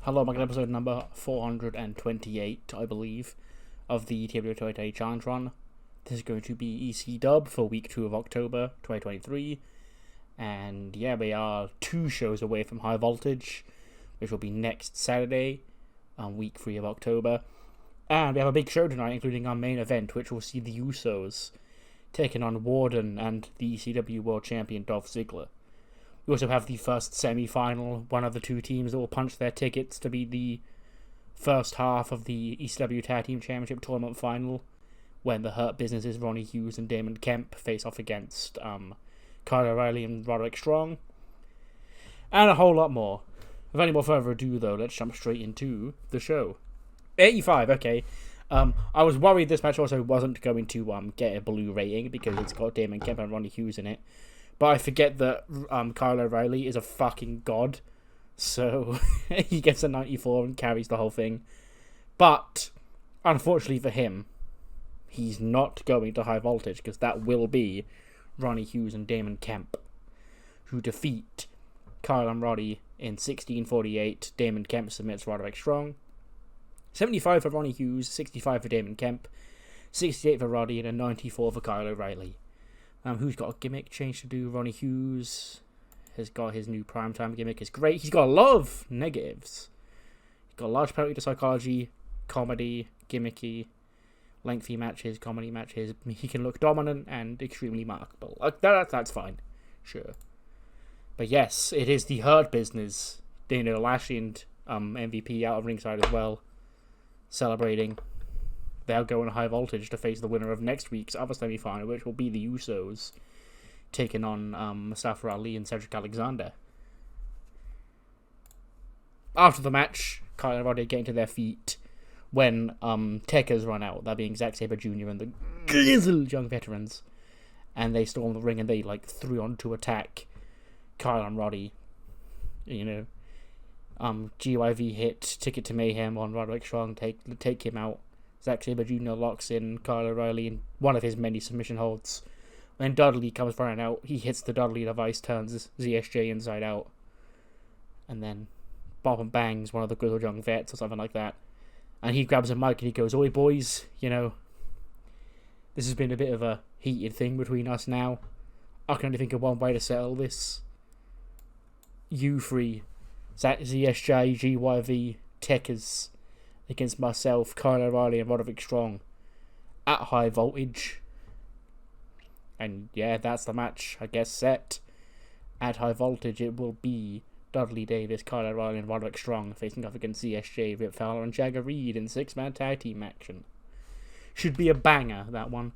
Hello, welcome to episode number 428, I believe, of the TEW Toyota Challenge Run. This is going to be EC Dub for week 2 of October 2023. And yeah, we are 2 shows away from High Voltage, which will be next Saturday, week 3 of October. And we have a big show tonight, including our main event, which will see the Usos taking on Warden and the ECW World Champion Dolph Ziggler. We also have the first semi-final, one of the 2 teams that will punch their tickets to be the first half of the ECW Tag Team Championship Tournament final, when the Hurt Businesses, Ronnie Hughes and Damon Kemp, face off against Kyle O'Reilly and Roderick Strong, and a whole lot more. Without any more further ado, though, let's jump straight into the show. 85, okay. I was worried this match also wasn't going to get a blue rating because it's got Damon Kemp and Ronnie Hughes in it. But I forget that Kyle O'Reilly is a fucking god, so he gets a 94 and carries the whole thing. But, unfortunately for him, he's not going to High Voltage, because that will be Ronnie Hughes and Damon Kemp, who defeat Kyle and Roddy in 16:48. Damon Kemp submits Roderick Strong. 75 for Ronnie Hughes, 65 for Damon Kemp, 68 for Roddy, and a 94 for Kyle O'Reilly. Who's got a gimmick change to do? Ronnie Hughes has got his new primetime gimmick. It's great. He's got a lot of negatives. He's got a large penalty to psychology, comedy, gimmicky, lengthy matches, comedy matches. He can look dominant and extremely marketable. That's fine. Sure. But yes, it is the Hurt Business. Lashley and MVP out of ringside as well, celebrating. They'll go in High Voltage to face the winner of next week's other semi-final, which will be the Usos taking on Mustafa Ali and Cedric Alexander. After the match, Kyle and Roddy get into their feet when Techers run out, that being Zack Sabre Jr. and the grizzled young veterans, and they storm the ring and they 3-on-2 attack Kyle and Roddy. GYV hit Ticket to Mayhem on Roderick Strong, take him out. Zack Sabre Jr. locks in Kyle O'Reilly in one of his many submission holds. When Dudley comes running out, he hits the Dudley device, turns ZSJ inside out. And then Bob and bangs one of the grizzled young vets or something like that. And he grabs a mic and he goes, "Oi boys, this has been a bit of a heated thing between us now. I can only think of one way to settle this. You three, ZSJ, GYV, Techers, against myself, Kyle O'Reilly and Roderick Strong at High Voltage." And yeah, that's the match, I guess, set. At High Voltage, it will be Dudley Davis, Kyle O'Reilly and Roderick Strong facing off against CSJ, Rip Fowler and Jagger Reed in 6-man tag team action. Should be a banger, that one.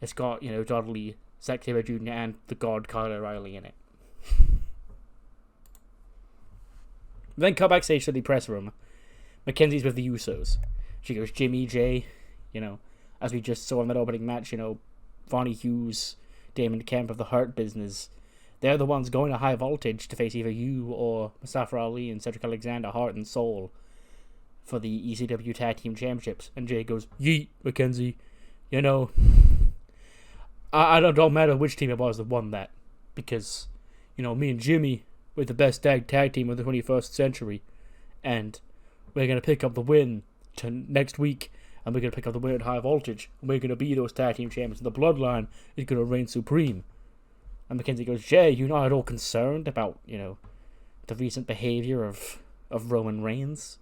It's got, Dudley, Zack Sabre Jr. and the god Kyle O'Reilly in it. Then come backstage to the press room. Mackenzie's with the Usos. She goes, "Jimmy, Jay, as we just saw in that opening match, Ronnie Hughes, Damon Kemp of the Hurt Business, they're the ones going to High Voltage to face either you or Mustafa Ali and Cedric Alexander, Heart and Soul, for the ECW Tag Team Championships." And Jay goes, "Yeet, Mackenzie, I don't matter which team it was that won that, because, me and Jimmy, we're the best tag team of the 21st century, and we're going to pick up the win to next week, and we're going to pick up the win at High Voltage, and we're going to be those tag team champions, and the bloodline is going to reign supreme." And Mackenzie goes, "Jay, you're not at all concerned about, the recent behavior of Roman Reigns?"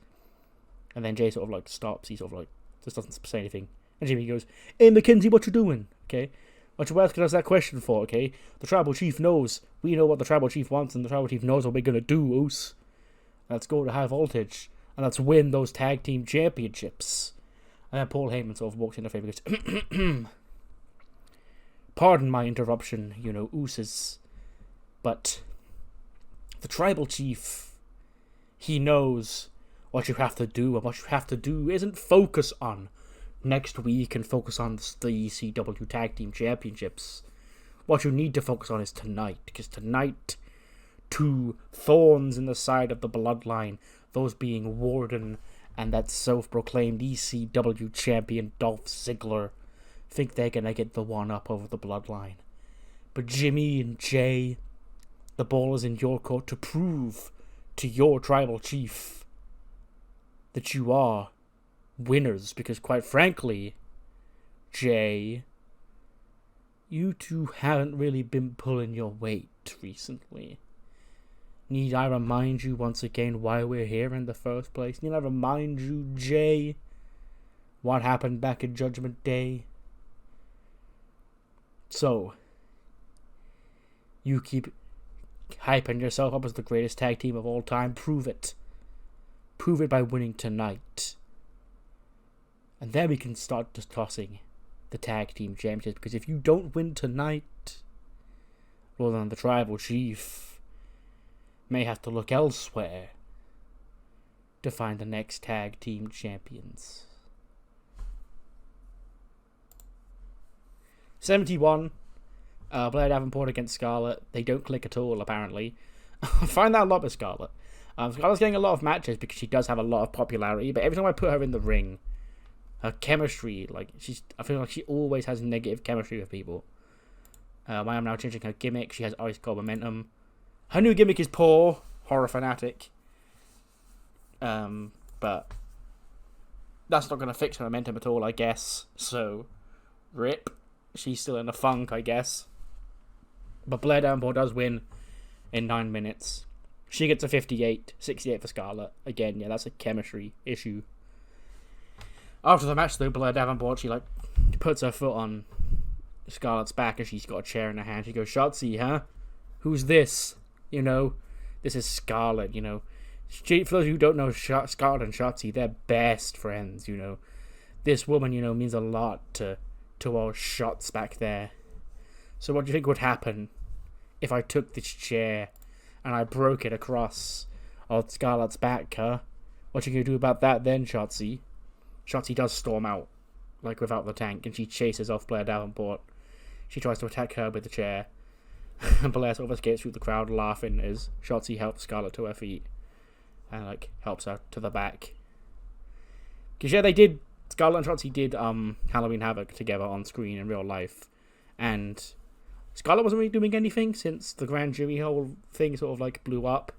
And then Jay sort of stops, he sort of just doesn't say anything. And Jimmy goes, "Hey Mackenzie, what you doing? Okay? What you asking us that question for, okay? The Tribal Chief knows. We know what the Tribal Chief wants, and the Tribal Chief knows what we're going to do, Oos. Let's go to High Voltage, and let's win those tag team championships." And then Paul Heyman sort of walks in their favor and goes, "Pardon my interruption, Ooses, but the Tribal Chief, he knows what you have to do, and what you have to do isn't focus on next week and focus on the ECW Tag Team Championships. What you need to focus on is tonight, because tonight, 2 thorns in the side of the bloodline, those being Warden and that self-proclaimed ECW champion Dolph Ziggler, think they're gonna get the one-up over the bloodline. But Jimmy and Jay, the ball is in your court to prove to your tribal chief that you are winners, because quite frankly, Jay, you two haven't really been pulling your weight recently. Need I remind you once again why we're here in the first place? Need I remind you, Jay, what happened back in Judgment Day? So, you keep hyping yourself up as the greatest tag team of all time. Prove it. Prove it by winning tonight. And then we can start discussing the tag team championships. Because if you don't win tonight, well then the tribal chief may have to look elsewhere to find the next tag team champions. 71. Blair Davenport against Scarlett. They don't click at all, apparently. I find that a lot with Scarlett. Scarlett's getting a lot of matches because she does have a lot of popularity, but every time I put her in the ring, her chemistry, I feel like she always has negative chemistry with people. I am now changing her gimmick. She has ice cold momentum. Her new gimmick is poor, horror fanatic. But that's not going to fix her momentum at all, I guess. So, rip. She's still in a funk, I guess. But Blair Davenport does win in 9 minutes. She gets a 58, 68 for Scarlett. Again, yeah, that's a chemistry issue. After the match, though, Blair Davenport, she puts her foot on Scarlett's back and she's got a chair in her hand. She goes, "Shotzi, huh? Who's this? This is Scarlett, For those who don't know, Scarlett and Shotzi, they're best friends, This woman, means a lot to our shots back there. So what do you think would happen if I took this chair and I broke it across old Scarlett's back, huh? What you gonna do about that then, Shotzi?" Shotzi does storm out, without the tank, and she chases off Blair Davenport. She tries to attack her with the chair, and Blair sort of escapes through the crowd laughing as Shotzi helps Scarlett to her feet and, helps her to the back. Because, yeah, Scarlett and Shotzi did Halloween Havoc together on screen in real life, and Scarlett wasn't really doing anything since the grand jury whole thing sort of blew up.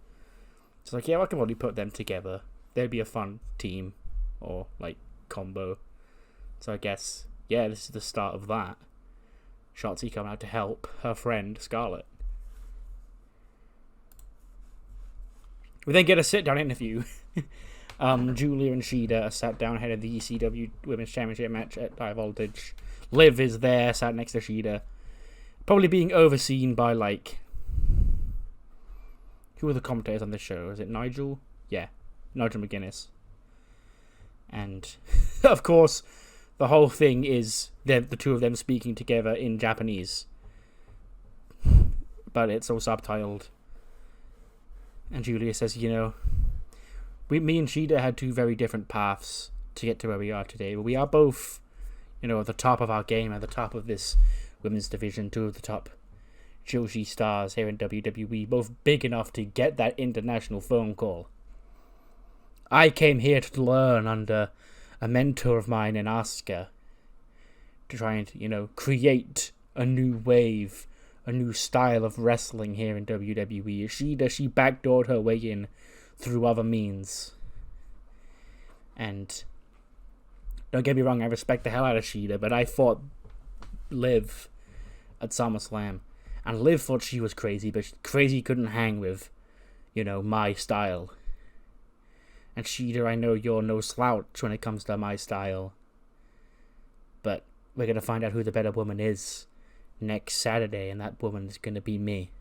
It's yeah, I can probably put them together. They'd be a fun team or combo. So I guess, yeah, this is the start of that. Shotzi coming out to help her friend Scarlett. We then get a sit-down interview. Julia and Shida are sat down ahead of the ECW Women's Championship match at High Voltage. Liv is there, sat next to Shida. Probably being overseen by, who are the commentators on this show? Is it Nigel? Yeah, Nigel McGuinness. And, of course, the whole thing is the two of them speaking together in Japanese. But it's all subtitled. And Julia says, me and Shida had two very different paths to get to where we are today. But we are both, at the top of our game, at the top of this women's division, two of the top Joshi stars here in WWE, both big enough to get that international phone call. I came here to learn under a mentor of mine in Asuka, to try and, create a new wave, a new style of wrestling here in WWE. Shida, she backdoored her way in through other means. And don't get me wrong, I respect the hell out of Shida, but I fought Liv at SummerSlam, and Liv thought she was crazy, but crazy couldn't hang with, my style. And Shida, I know you're no slouch when it comes to my style. But we're going to find out who the better woman is next Saturday, and that woman is going to be me.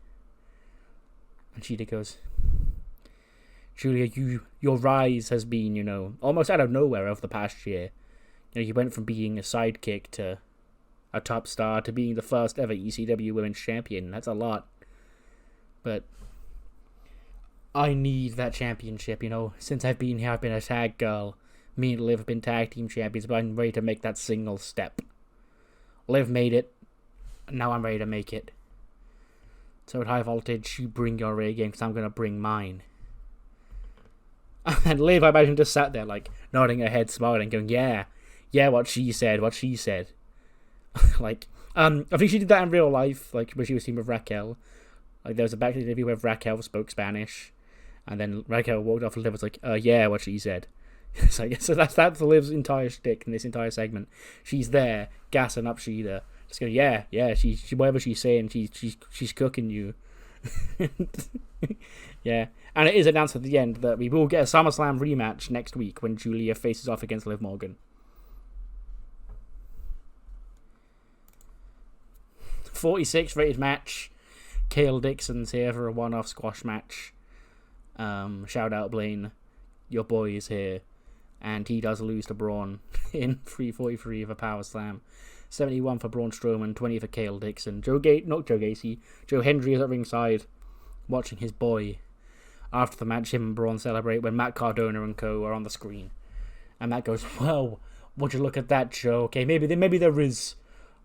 And Shida goes, "Julia, your rise has been, almost out of nowhere over the past year. You went from being a sidekick to a top star to being the first ever ECW Women's Champion. That's a lot. But I need that championship, Since I've been here, I've been a tag girl. Me and Liv have been tag team champions, but I'm ready to make that single step. Liv made it. Now I'm ready to make it. So at High Voltage, you bring your A game, because I'm going to bring mine." And Liv, I imagine, just sat there, nodding her head, smiling, going, yeah, what she said. I think she did that in real life, when she was teaming with Raquel. There was a backstage interview where Raquel spoke Spanish, and then Raquel walked off and Liv was yeah, what she said. So that's Liv's entire shtick in this entire segment. She's there, gassing up Shida. Just going, yeah, she whatever she's saying, she's cooking you. Yeah, and it is announced at the end that we will get a SummerSlam rematch next week when Julia faces off against Liv Morgan. 46 rated match. Kale Dixon's here for a one-off squash match. Shout out Blaine, your boy is here, and he does lose to Braun in 3:43 of a power slam. 71 for Braun Strowman, 20 for Kale Dixon. Joe Hendry is at ringside, watching his boy. After the match, him and Braun celebrate when Matt Cardona and co are on the screen, and Matt goes, "Well, would you look at that, Joe? Okay, maybe there is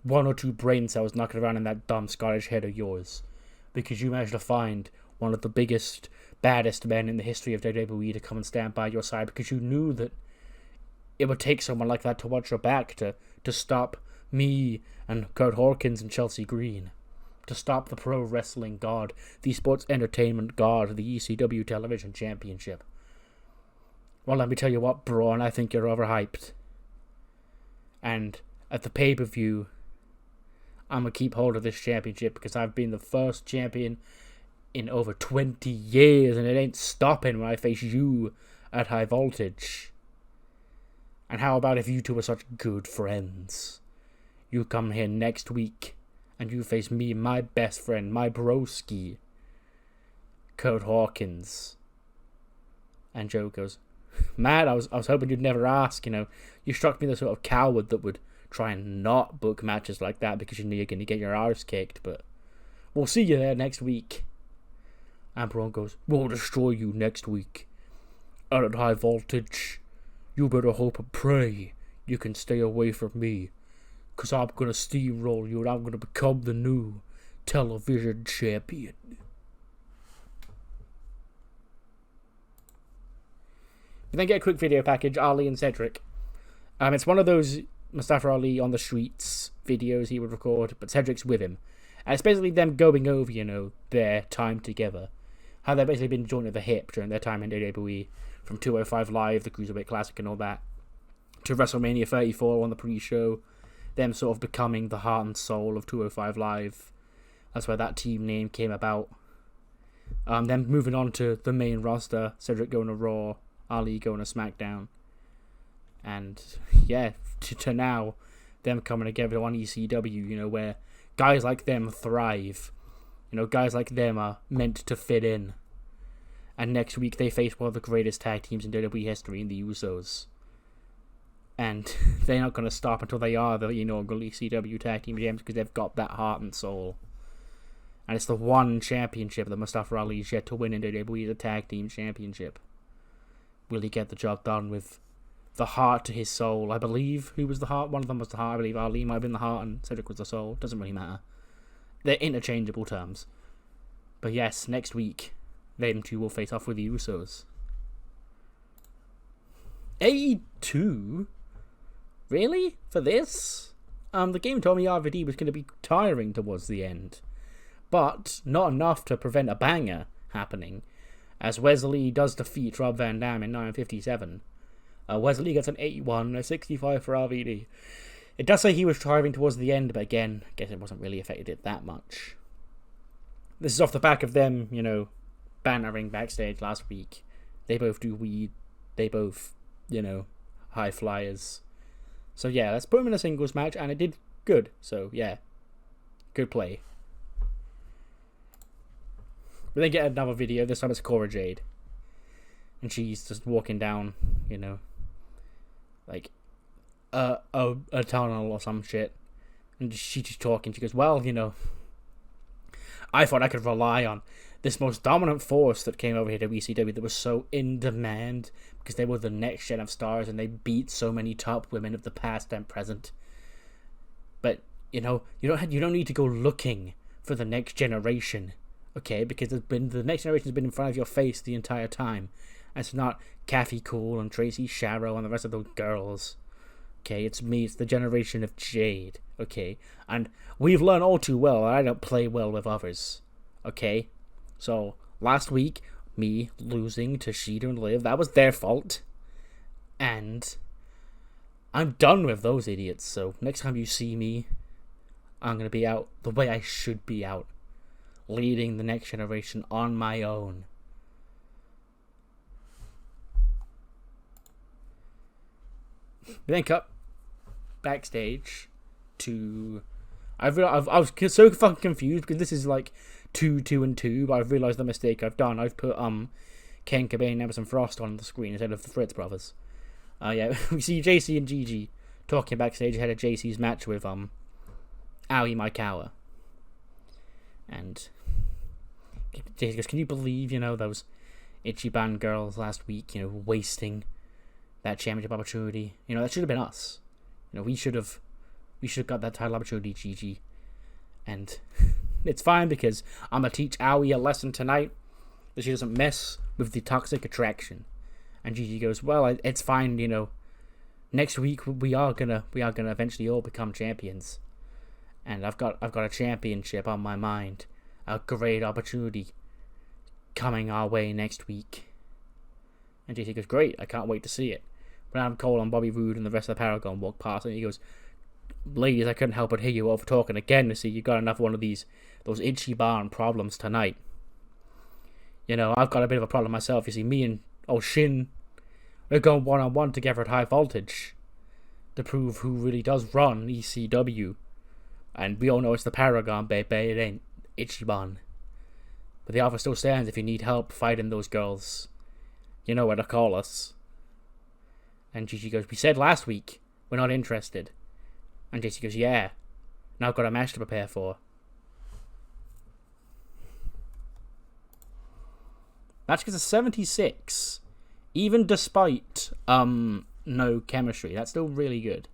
one or two brain cells knocking around in that dumb Scottish head of yours, because you managed to find one of the biggest, baddest men in the history of WWE to come and stand by your side, because you knew that it would take someone like that to watch your back to stop me and Kurt Hawkins and Chelsea Green, to stop the pro wrestling god, the sports entertainment god, the ECW television championship. Well, let me tell you what, Braun, I think you're overhyped. And at the pay-per-view, I'm going to keep hold of this championship because I've been the first champion in over 20 years, and it ain't stopping when I face you at High Voltage. And how about if you two are such good friends? You come here next week, and you face me, my best friend, my broski, Kurt Hawkins. And Joe goes, Matt, I was hoping you'd never ask, you struck me the sort of coward that would try and not book matches like that because you know you're going to get your arse kicked, but we'll see you there next week. And Braun goes, we'll destroy you next week. And at High Voltage, you better hope and pray you can stay away from me, because I'm going to steamroll you and I'm going to become the new television champion. We then get a quick video package, Ali and Cedric. It's one of those Mustafa Ali on the streets videos he would record, but Cedric's with him. And it's basically them going over, their time together. How they've basically been joined at the hip during their time in WWE, from 205 Live, the Cruiserweight Classic and all that, to WrestleMania 34 on the pre-show, them sort of becoming the heart and soul of 205 Live. That's where that team name came about. Then moving on to the main roster, Cedric going to Raw, Ali going to SmackDown. And yeah, to now, them coming together on ECW, where guys like them thrive. Guys like them are meant to fit in. And next week they face one of the greatest tag teams in WWE history in the Usos. And they're not going to stop until they are the inaugural ECW tag team champions, because they've got that heart and soul. And it's the one championship that Mustafa Ali is yet to win in WWE, the tag team championship. Will he get the job done with the heart to his soul? I believe who was the heart? One of them was the heart. I believe Ali might have been the heart and Cedric was the soul. Doesn't really matter. They're interchangeable terms. But yes, next week, them two will face off with the Usos. A2? Really? For this? The game told me RVD was going to be tiring towards the end. But not enough to prevent a banger happening, as Wes Lee does defeat Rob Van Dam in 9:57. Wes Lee gets an 81, a 65 for RVD. It does say he was tiring towards the end, but again, I guess it wasn't really affected it that much. This is off the back of them, bantering backstage last week. They both do weed. They both, high flyers. So yeah, let's put them in a singles match, and it did good. So yeah, good play. We then get another video. This time it's Cora Jade. And she's just walking down, like a tunnel or some shit. And she's just talking. She goes, well, I thought I could rely on this most dominant force that came over here to ECW that was so in demand because they were the next gen of stars and they beat so many top women of the past and present. But, you don't need to go looking for the next generation, okay? Because the next generation has been in front of your face the entire time. And it's not Kathy Cool and Tracy Sharrow and the rest of those girls. Okay, it's me, it's the generation of Jade, okay? And we've learned all too well that I don't play well with others, okay? So, last week, me losing to Kushida and Liv, that was their fault. And I'm done with those idiots, so next time you see me, I'm going to be out the way I should be out, leading the next generation on my own. We then cut backstage to... I was so fucking confused because this is like 2, 2, and 2, but I've realised the mistake I've done. I've put Ken, Kobain, and Emerson Frost on the screen instead of the Fritz brothers. Yeah, we see JC and Gigi talking backstage ahead of JC's match with Aoi Maikawa. And JC goes, can you believe, those Ichiban girls last week, wasting that championship opportunity? That should have been us. We should have got that title opportunity, Gigi. And it's fine because I'm going to teach Aoi a lesson tonight that she doesn't mess with the toxic attraction. And Gigi goes, well, it's fine, next week we are gonna eventually all become champions. And I've got a championship on my mind. A great opportunity coming our way next week. And JC goes, great, I can't wait to see it. But Adam Cole and Bobby Roode and the rest of the Paragon walk past, and he goes, ladies, I couldn't help but hear you over talking again to see you got another one of those Ichiban problems tonight. I've got a bit of a problem myself. You see, me and Shin, we're going one-on-one together at High Voltage to prove who really does run ECW. And we all know it's the Paragon, baby. It ain't Ichiban. But the offer still stands if you need help fighting those girls. You know where to call us. And Gigi goes, we said last week we're not interested. And JC goes, yeah. Now I've got a match to prepare for. Match gets a 76. Even despite no chemistry. That's still really good.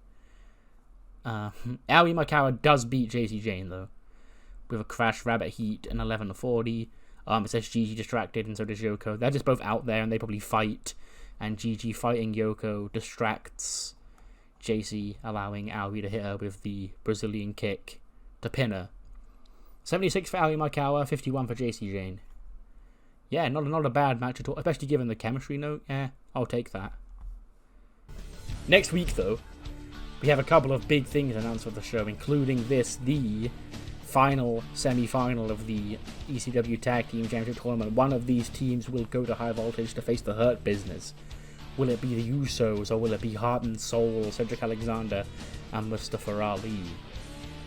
Aoi Maikawa does beat JC Jane, though, with a Crash Rabbit Heat and 11-40. It says Gigi distracted, and so does Yoko. They're just both out there, and they probably fight. And Gigi fighting Yoko distracts JC, allowing Aoi to hit her with the Brazilian kick to pin her. 76 for Aoi Maikawa, 51 for JC Jane. Yeah, not a bad match at all, especially given the chemistry note. Yeah, I'll take that. Next week, though, we have a couple of big things announced for the show, including the final semi-final of the ECW Tag Team Championship Tournament. One of these teams will go to High Voltage to face the Hurt Business. Will it be the Usos, or will it be Heart and Soul, Cedric Alexander, and Mustafa Ali?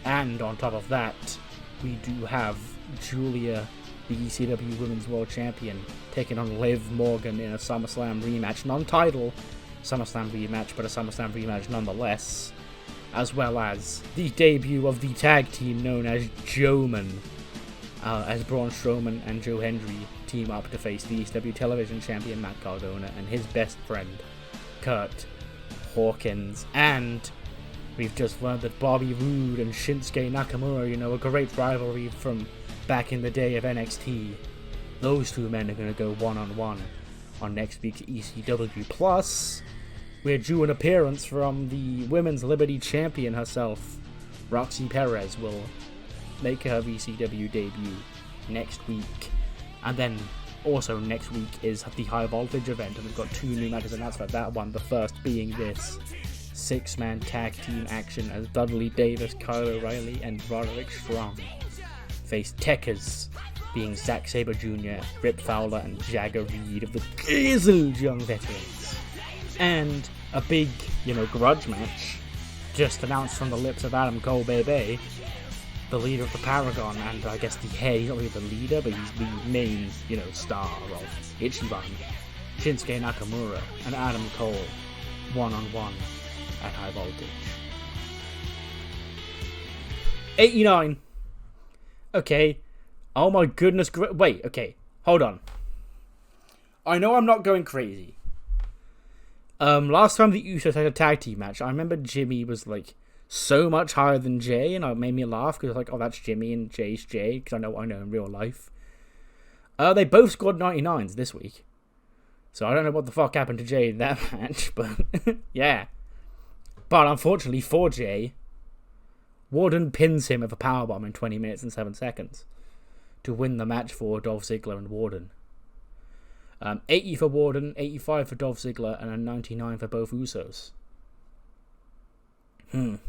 And on top of that, we do have Julia, the ECW Women's World Champion, taking on Liv Morgan in a SummerSlam rematch. Non-title SummerSlam rematch, but a SummerSlam rematch nonetheless. As well as the debut of the tag team known as Joeman, as Braun Strowman and Joe Hendry team up to face the ECW Television Champion Matt Cardona and his best friend, Kurt Hawkins. And we've just learned that Bobby Roode and Shinsuke Nakamura, a great rivalry from back in the day of NXT. Those two men are going to go one-on-one on next week's ECW. Plus, we're due an appearance from the Women's Liberty Champion herself. Roxy Perez will make her ECW debut next week. And then also next week is the High Voltage event, and we've got 2 new matches announced for that one. The first being this 6-man tag team action as Dudley Davis, Kyle O'Reilly, and Roderick Strong face Tekkers, being Zack Sabre Jr., Rip Fowler, and Jagger Reed of the grizzled young veterans. And a big, grudge match just announced from the lips of Adam Cole, baby, the leader of the Paragon, and I guess the head. He's not really the leader, but he's the main, star of Ichiban. Shinsuke Nakamura and Adam Cole, one-on-one at High Voltage. 89. Okay. Oh my goodness. Wait, okay. Hold on. I know I'm not going crazy. Last time the Usos had a tag team match, I remember Jimmy was so much higher than Jay, and it made me laugh because oh, that's Jimmy and Jay's Jay, because I know in real life. They both scored 99s this week, so I don't know what the fuck happened to Jay in that match, but yeah. But unfortunately for Jay, Warden pins him with a powerbomb in 20 minutes and 7 seconds to win the match for Dolph Ziggler and Warden. 80 for Warden, 85 for Dolph Ziggler, and a 99 for both Usos. And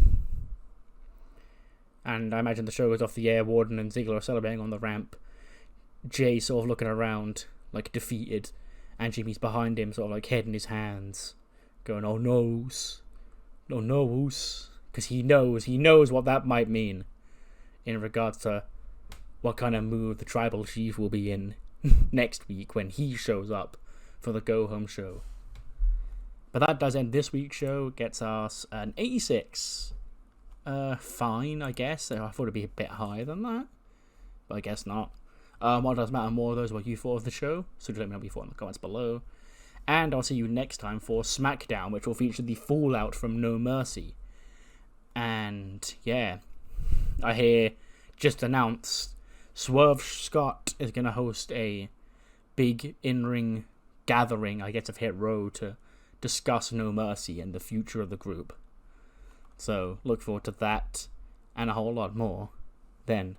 I imagine the show goes off the air, Warden and Ziggler are celebrating on the ramp. Jay sort of looking around, like defeated, and Jimmy's behind him, sort of like head in his hands, going, "Oh noes. No noes." Because he knows what that might mean in regards to what kind of mood the Tribal Chief will be in next week when he shows up for the go-home show. But that does end this week's show. Gets us an 86. Fine, I guess. I thought it'd be a bit higher than that, but I guess not. What does matter more, though, is what you thought of the show, so just let me know what you thought in the comments below. And I'll see you next time for SmackDown, which will feature the fallout from No Mercy. And, yeah, I hear, just announced, Swerve Scott is going to host a big in-ring gathering, I guess, of Hit Row to discuss No Mercy and the future of the group. So, look forward to that and a whole lot more. Then,